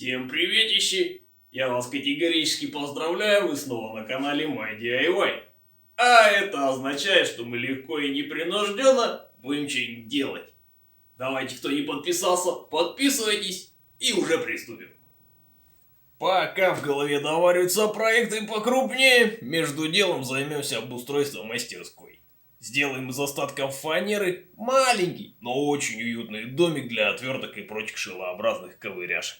Всем приветищи! Я вас категорически поздравляю, вы снова на канале MyDIY. А это означает, что мы легко и непринужденно будем что-нибудь делать. Давайте, кто не подписался, подписывайтесь и уже приступим. Пока в голове довариваются проекты покрупнее, между делом займемся обустройством мастерской. Сделаем из остатков фанеры маленький, но очень уютный домик для отверток и прочих шилообразных ковыряшек.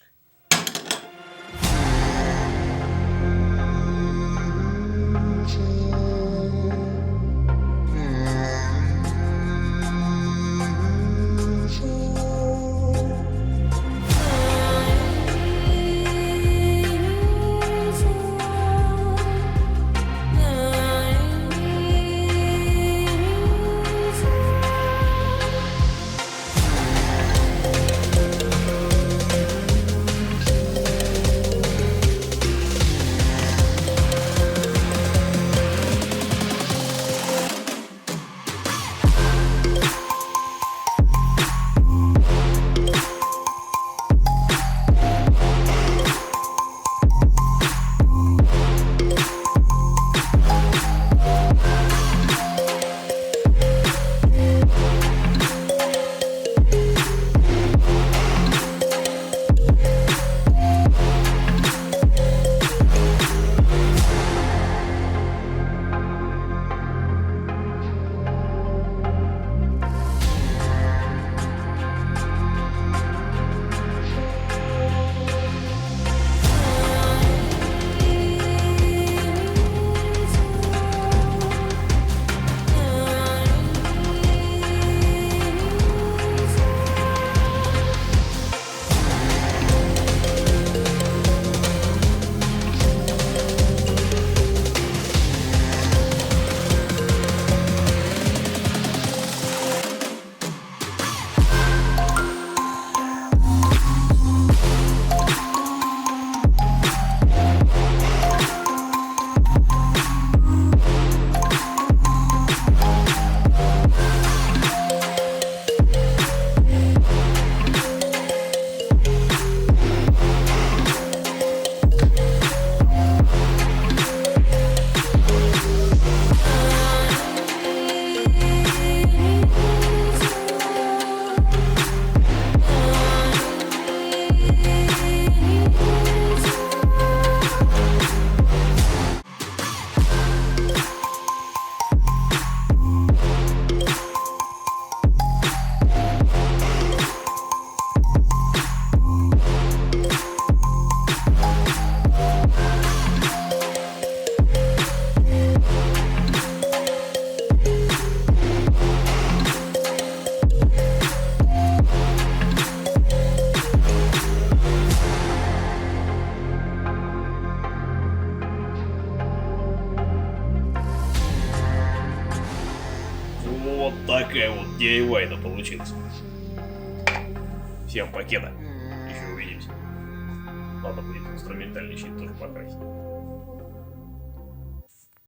Вот такая вот DIY-то получилась. Всем покеда. Еще увидимся. Надо будет инструментальный щит тоже покрасить.